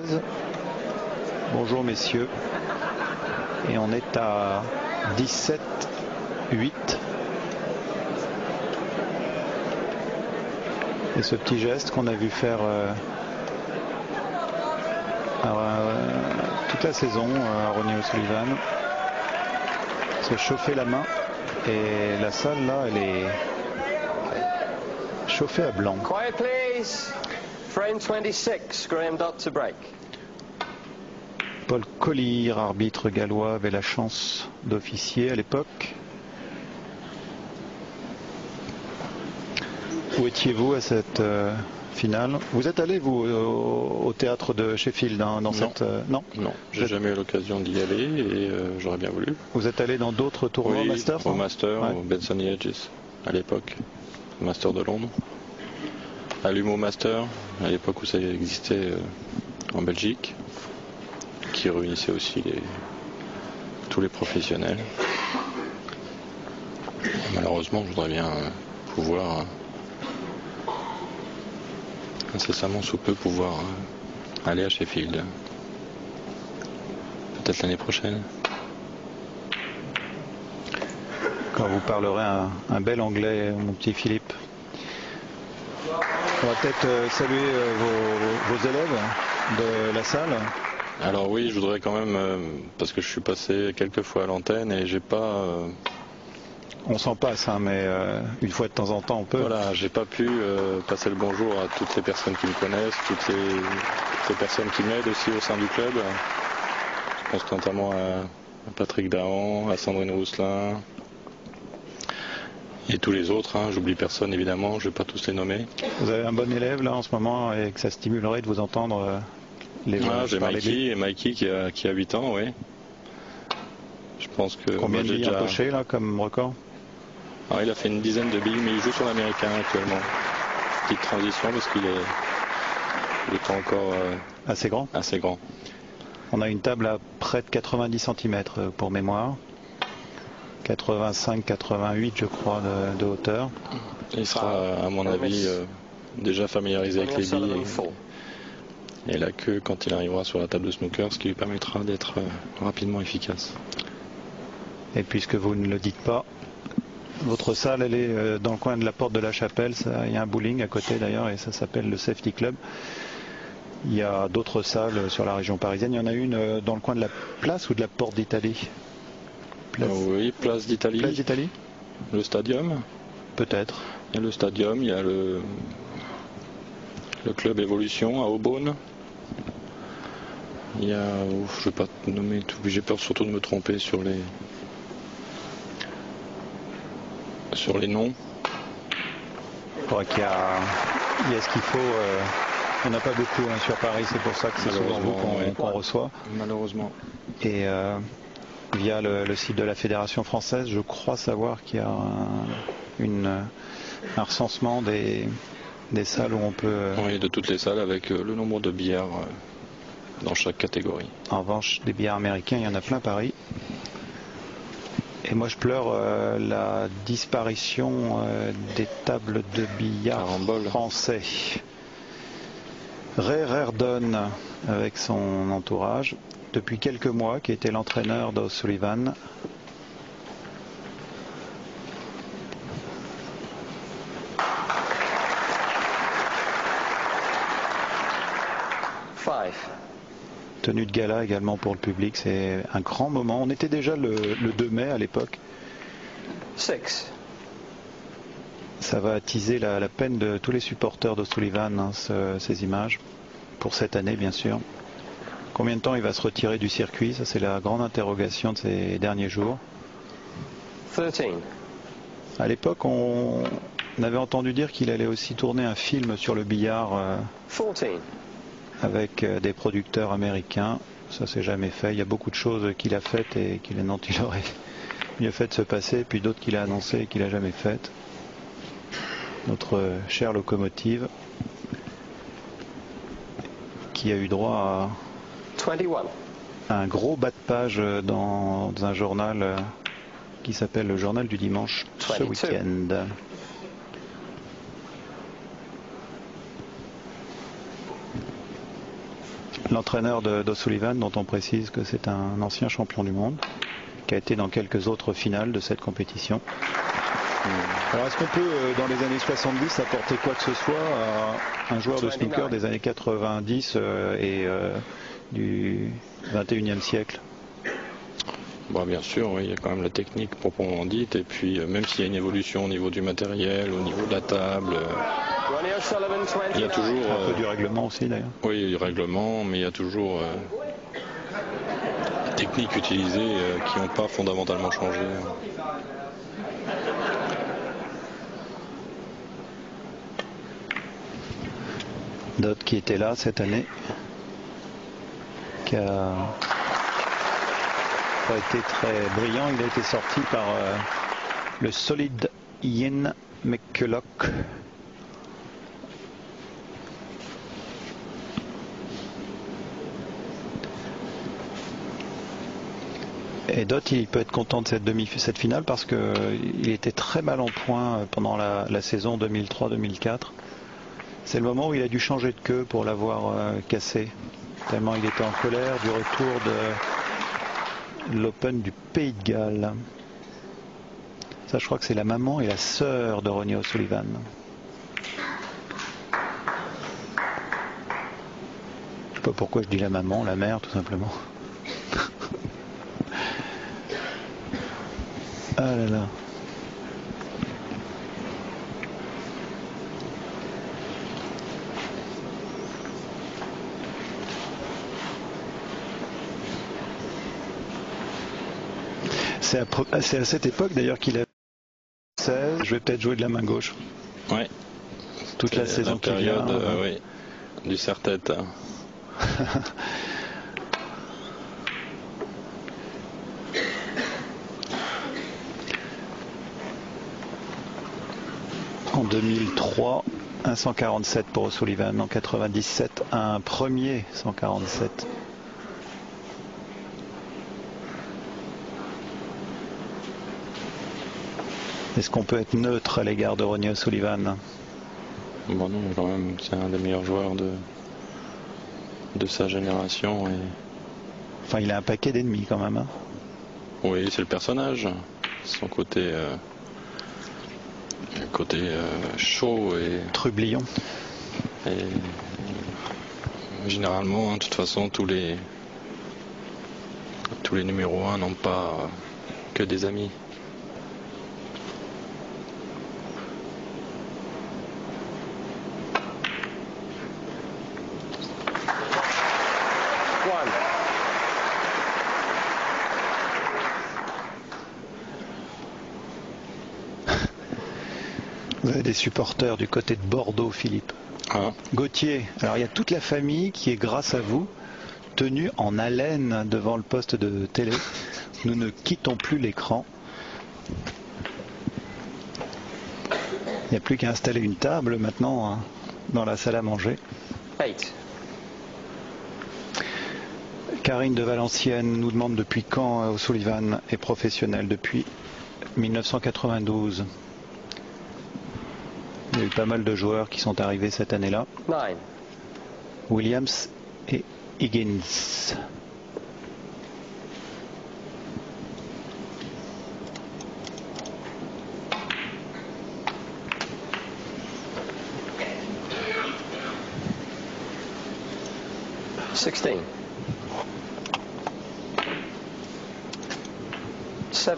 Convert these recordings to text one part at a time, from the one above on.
16. Bonjour messieurs. Et on est à 17-8. Et ce petit geste qu'on a vu faire toute la saison à Ronnie O'Sullivan, se chauffer la main, et la salle là elle est chauffée à blanc. Quiet please. Frame 26, Graham Dott to break. Paul Collier, arbitre gallois, avait la chance d'officier à l'époque. Où étiez-vous à cette finale? Vous êtes allé, vous, au théâtre de Sheffield dans cette... non, j'ai jamais eu l'occasion d'y aller et j'aurais bien voulu. Vous êtes allé dans d'autres tournois Masters? Au Master, au Benson Hedges, à l'époque. Master de Londres. À l'Humo Master, à l'époque où ça existait en Belgique, qui réunissait aussi tous les professionnels. Malheureusement, je voudrais bien pouvoir incessamment sous peu pouvoir aller à Sheffield. Peut-être l'année prochaine. Quand vous parlerez un bel anglais, mon petit Philippe. On va peut-être saluer vos élèves de la salle. Alors oui, je voudrais quand même, parce que je suis passé quelques fois à l'antenne et j'ai pas... On s'en passe, hein, mais une fois de temps en temps on peut. Voilà, j'ai pas pu passer le bonjour à toutes les personnes qui me connaissent, toutes les personnes qui m'aident aussi au sein du club. Je pense notamment à Patrick Dahan, à Sandrine Rousselin et tous les autres. Hein. J'oublie personne évidemment, je vais pas tous les nommer. Vous avez un bon élève là en ce moment et que ça stimulerait de vous entendre les gens parler. J'ai Mikey qui a 8 ans, oui. Je pense que... Combien de billes empochés là comme record? Alors, il a fait une dizaine de billes, mais il joue sur l'américain actuellement. Petite transition parce qu'il est pas encore assez grand. Assez grand. On a une table à près de 90 cm pour mémoire. 85-88 je crois de hauteur. Il sera à mon avis déjà familiarisé avec les billes et la queue quand il arrivera sur la table de snooker, ce qui lui permettra d'être rapidement efficace. Et puisque vous ne le dites pas, votre salle, elle est dans le coin de la porte de la Chapelle. Il y a un bowling à côté d'ailleurs et ça s'appelle le Safety Club. Il y a d'autres salles sur la région parisienne. Il y en a une dans le coin de la place ou de la porte d'Italie? Oui, place d'Italie. Place d'Italie. Le stadium. Peut-être. Il y a le stadium, il y a le club Évolution à Aubonne. Il y a, je ne vais pas nommer tout, j'ai peur surtout de me tromper sur les noms. Je crois qu'il y a ce qu'il faut. On n'a pas beaucoup sur Paris, c'est pour ça que c'est souvent vous qu'on reçoit. Malheureusement. Et via le site de la Fédération française, je crois savoir qu'il y a un recensement des salles où on peut... Oui, de toutes les salles avec le nombre de billards dans chaque catégorie. En revanche, des billards américains, il y en a plein à Paris. Et moi je pleure la disparition des tables de billard français. Ray Reardon avec son entourage, depuis quelques mois, qui était l'entraîneur d'O'Sullivan. Tenue de gala également pour le public, c'est un grand moment. On était déjà le 2 mai à l'époque. 6. Ça va attiser la peine de tous les supporters d'O'Sullivan, hein, ces images, pour cette année bien sûr. Combien de temps il va se retirer du circuit? Ça c'est la grande interrogation de ces derniers jours. 13. À l'époque, on avait entendu dire qu'il allait aussi tourner un film sur le billard. 14. Avec des producteurs américains. Ça s'est jamais fait. Il y a beaucoup de choses qu'il a faites et qu'il aurait mieux fait de se passer, puis d'autres qu'il a annoncées et qu'il n'a jamais faites. Notre chère locomotive qui a eu droit à un gros bas de page dans un journal qui s'appelle le Journal du Dimanche ce week-end. l'entraîneur d'O'Sullivan, dont on précise que c'est un ancien champion du monde, qui a été dans quelques autres finales de cette compétition. Alors est-ce qu'on peut, dans les années 70, apporter quoi que ce soit à un joueur de snooker des années 90 et du 21e siècle? Bah, bien sûr, oui, il y a quand même la technique proprement dite, et puis même s'il y a une évolution au niveau du matériel, au niveau de la table, il y a toujours... un peu du règlement aussi d'ailleurs. Oui, du règlement, mais il y a toujours des techniques utilisées qui n'ont pas fondamentalement changé. Dodd qui était là cette année, qui a pas été très brillant, il a été sorti par le solide Ian McCulloch. Et Dodd, il peut être content de cette finale parce qu'il était très mal en point pendant la saison 2003-2004. C'est le moment où il a dû changer de queue pour l'avoir cassé, tellement il était en colère du retour de l'Open du Pays de Galles. Ça, je crois que c'est la maman et la sœur de Ronnie O'Sullivan. Je sais pas pourquoi je dis la maman, la mère tout simplement. Ah là là. C'est à cette époque d'ailleurs qu'il a 16. Je vais peut-être jouer de la main gauche. Ouais. Toute la saison qui vient. Oui. Du serre-tête. En 2003, un 147 pour O'Sullivan. En 97, un premier 147. Est-ce qu'on peut être neutre à l'égard de Ronnie O'Sullivan? Bon non, quand même, c'est un des meilleurs joueurs de sa génération. Enfin, il a un paquet d'ennemis quand même. Hein. Oui, c'est le personnage. Son côté, chaud et trublion. Et généralement, de toute façon, tous les numéros 1 n'ont pas que des amis. Vous avez des supporters du côté de Bordeaux, Philippe. Ah. Gauthier, alors il y a toute la famille qui est, grâce à vous, tenue en haleine devant le poste de télé. Nous ne quittons plus l'écran. Il n'y a plus qu'à installer une table maintenant hein, dans la salle à manger. 8. Karine de Valenciennes nous demande depuis quand O'Sullivan est professionnel. Depuis 1992. Il y a eu pas mal de joueurs qui sont arrivés cette année-là. 9. Williams et Higgins.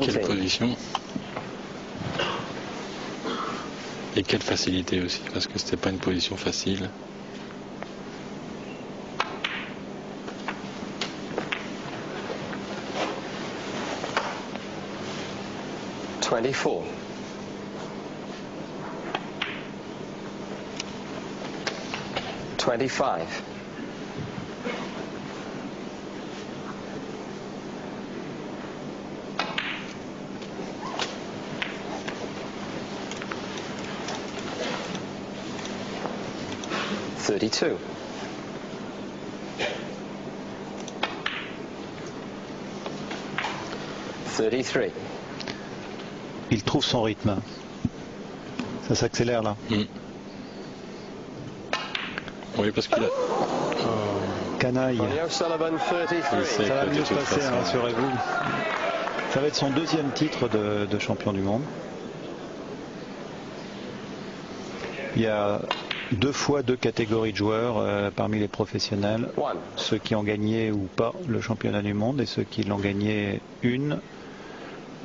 Quelle position et quelle facilité aussi, parce que c'était pas une position facile. $24. 25. 32. 33. Il trouve son rythme. Ça s'accélère là. Oui, parce qu'il a... canaille. Ronnie O'Sullivan, 33. Ça va de mieux se toute passer, façon. rassurez-vous. Ça va être son deuxième titre de champion du monde. Il y a 2 fois 2 catégories de joueurs parmi les professionnels. One. Ceux qui ont gagné ou pas le championnat du monde et ceux qui l'ont gagné une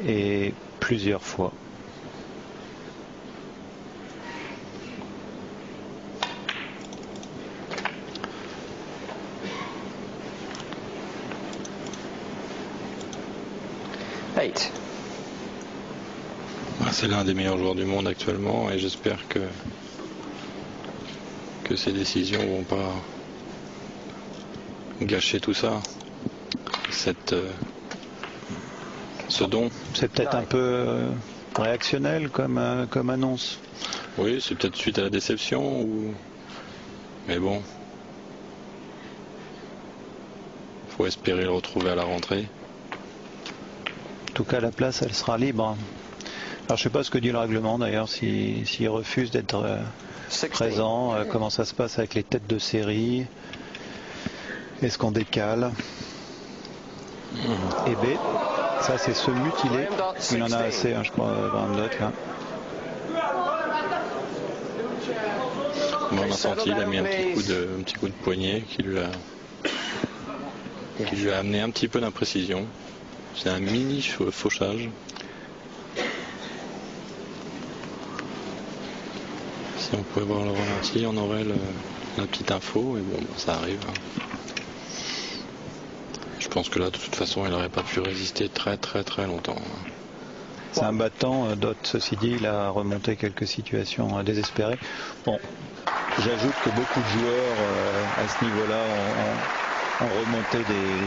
et plusieurs fois. Ah, c'est l'un des meilleurs joueurs du monde actuellement et j'espère que ces décisions vont pas gâcher tout ça, ce don. C'est peut-être un peu réactionnel comme annonce. Oui, c'est peut-être suite à la déception mais bon, faut espérer le retrouver à la rentrée. En tout cas, la place, elle sera libre. Alors, je sais pas ce que dit le règlement d'ailleurs, s'il refuse d'être présent, comment ça se passe avec les têtes de série, est-ce qu'on décale? Et B, ça c'est se mutiler, il en a assez, je crois, Graham Dott là. Bon, on a senti, il a mis un petit coup de poignet qui lui a amené un petit peu d'imprécision. C'est un mini fauchage. Si on pouvait voir le ralenti, on aurait la petite info, et bon, ça arrive. Je pense que là, de toute façon, il n'aurait pas pu résister très longtemps. C'est un battant, Dott, ceci dit, il a remonté quelques situations désespérées. Bon, j'ajoute que beaucoup de joueurs à ce niveau-là ont remonté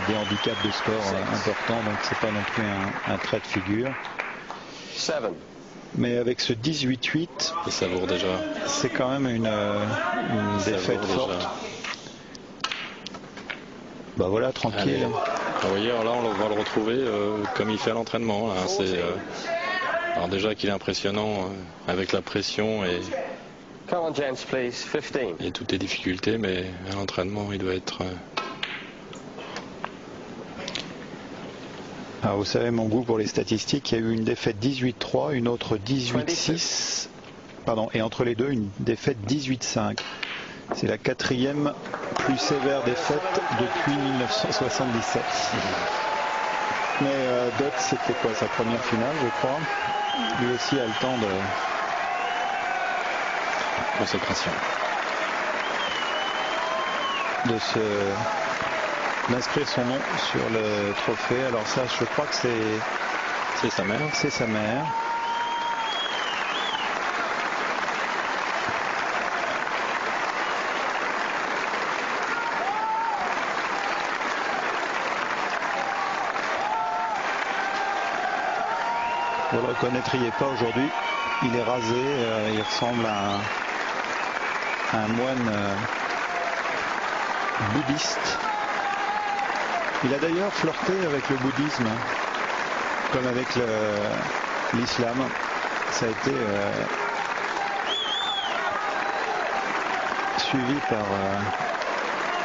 des handicaps de score importants, donc c'est pas non plus un trait de figure. 7. Mais avec ce 18-8, il savoure déjà. C'est quand même une défaite forte. Déjà. Bah voilà, tranquille. Vous voyez, alors là on va le retrouver comme il fait à l'entraînement. Alors déjà qu'il est impressionnant avec la pression et toutes les difficultés, mais à l'entraînement il doit être... Alors, vous savez mon goût pour les statistiques, il y a eu une défaite 18-3, une autre 18-6, pardon, et entre les deux une défaite 18-5. C'est la 4e plus sévère défaite depuis 1977. Mais Dott, c'était quoi, sa première finale, je crois. Lui aussi a le temps de concentration, d'inscrire son nom sur le trophée. Alors ça, je crois que c'est sa mère. C'est sa mère. Vous le reconnaîtriez pas aujourd'hui. Il est rasé, il ressemble à un moine bouddhiste. Il a d'ailleurs flirté avec le bouddhisme, comme avec l'islam. Ça a été suivi par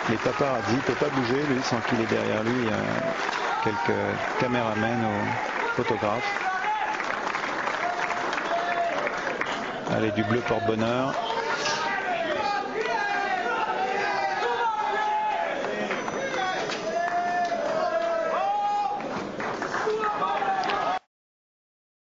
les paparazzi. Il ne peut pas bouger, lui, sans qu'il ait derrière lui quelques caméramens ou photographes. Allez, du bleu porte-bonheur.